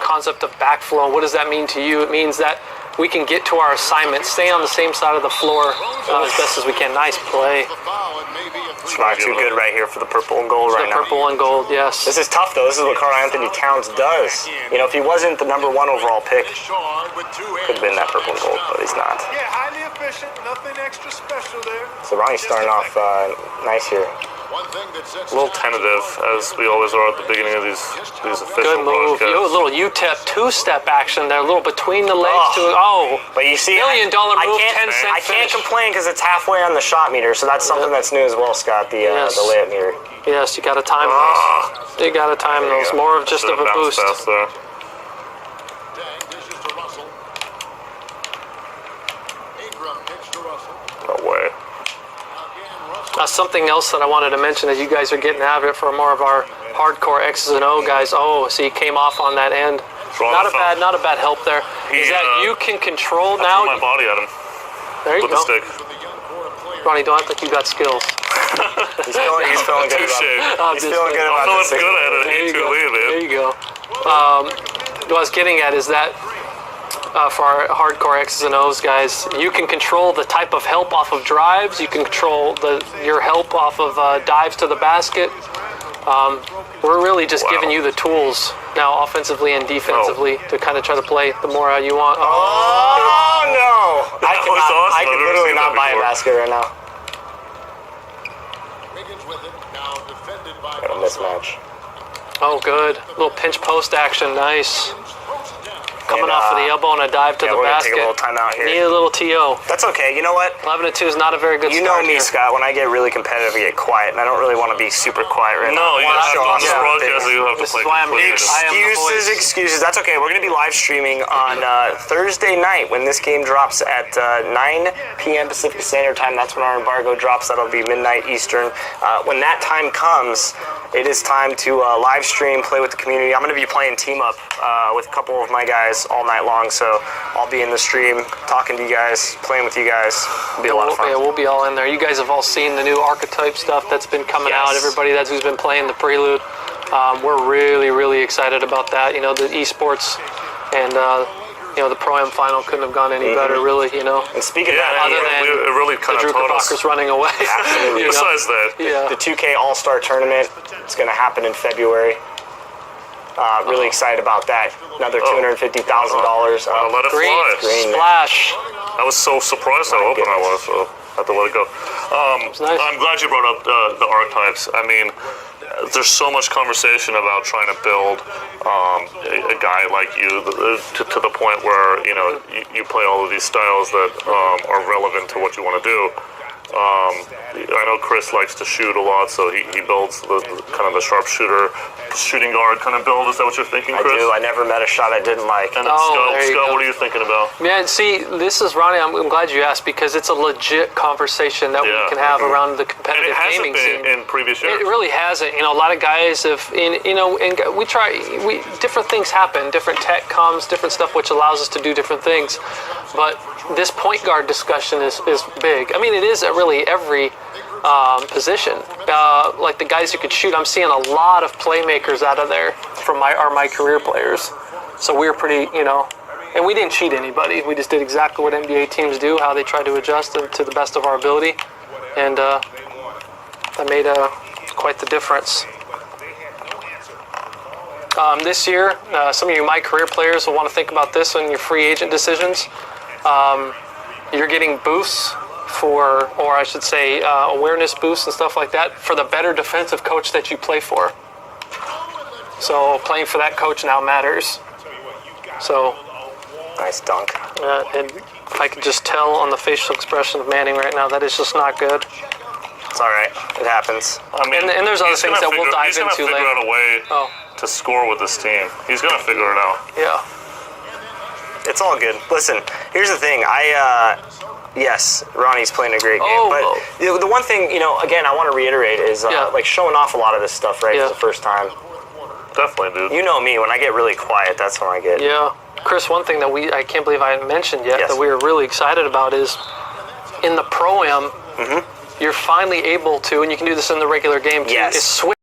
concept of backflow. What does that mean to you? It means that we can get to our assignment, stay on the same side of the floor as best as we can. Nice play. It's not too good right here for the purple and gold right now. Purple and gold, yes. This is tough, though. This is what Karl Anthony Towns does. You know, if he wasn't the #1 overall pick, could have been that purple and gold, but he's not. Yeah, highly efficient, nothing extra special there. So Ronnie's starting off nice here. A little tentative, as we always are at the beginning of these official Good move. broadcasts. A little UTEP two-step action there, a little between the legs But you see, $1 million move, 10-cent I can't finish. complain because it's halfway on the shot meter, so that's something that's new as well, Scott, the layup meter. Yes, you got to time those. You got to time those. More of just of a boost. There. No way. Something else that I wanted to mention as you guys are getting out of it for more of our hardcore X's and O guys. Oh, see, came off on that end. Not a bad help there. Is that you can control now? I threw my body at him. There you with go. The stick. Ronnie, don't act like you got skills. He's feeling good about it. He's feeling good about it. I'm feeling good at it. There you go. What I was getting at is that for our hardcore X's and O's guys, you can control the type of help off of drives. You can control your help off of dives to the basket. We're really just giving you the tools now, offensively and defensively, to kind of try to play the more how you want. Oh no! I could literally not buy a basket right now. Got a mismatch. Oh, good. Little pinch post action. Nice. Coming off of the elbow and a dive to the basket. We're going to take a little time out here. Need a little TO. That's okay. You know what? 11-2 is not a very good start. You know me, here. Scott. When I get really competitive, I get quiet, and I don't really want to be super quiet right now. No, you have to on this broadcast. You have to This play is why I'm here. Excuses. That's okay. We're going to be live streaming on Thursday night when this game drops at 9 p.m. Pacific Standard Time. That's when our embargo drops. That'll be midnight Eastern. When that time comes, it is time to live stream, play with the community. I'm going to be playing team up with a couple of my guys all night long, so I'll be in the stream talking to you guys, playing with you guys. It'll be a lot of fun. Yeah, we'll be all in there. You guys have all seen the new archetype stuff that's been coming out. Everybody who's been playing the Prelude, we're really, really excited about that. You know, the esports and the Pro-Am final couldn't have gone any better, really. You know. And speaking of that, other than it really kind of taught us. running away. Absolutely. Besides that, the 2K All-Star Tournament, it's going to happen in February. Really excited about that. Another $250,000. Let it Green fly. splash. I was so surprised how open I was, so I had to let it go. Nice. I'm glad you brought up the archetypes. I mean, there's so much conversation about trying to build a guy like you to the point where you play all of these styles that are relevant to what you want to do. I know Chris likes to shoot a lot, so he builds the kind of the sharpshooter, shooting guard kind of build. Is that what you're thinking, Chris? I do. I never met a shot I didn't like. And Scott, what are you thinking about? Yeah, see, this is Ronnie. I'm glad you asked, because it's a legit conversation that we can have around the competitive gaming scene. And it hasn't been in previous years. It really hasn't. A lot of guys have, and different things happen. Different tech comes, different stuff, which allows us to do different things. But this point guard discussion is big. I mean, it is at really every position. Like the guys who could shoot, I'm seeing a lot of playmakers out of there from my career players. So we're pretty, and we didn't cheat anybody. We just did exactly what NBA teams do, how they try to adjust to the best of our ability. And that made quite the difference. This year, some of you my career players will want to think about this on your free agent decisions. You're getting boosts or I should say awareness boosts and stuff like that for the better defensive coach that you play for. So playing for that coach now matters. So nice dunk. And I can just tell on the facial expression of Manning right now that it's just not good. It's all right. It happens. I mean, and there's other things that we'll dive into later. He's going to figure out a way to score with this team. He's going to figure it out. Yeah. It's all good. Listen, here's the thing. Yes, Ronnie's playing a great game. But the one thing, again, I want to reiterate is like showing off a lot of this stuff, right, for the first time. Definitely, dude. You know me. When I get really quiet, that's when I get. Yeah. Chris, one thing that I can't believe I hadn't mentioned yet that we were really excited about is in the Pro-Am, you're finally able to, and you can do this in the regular game too, is switch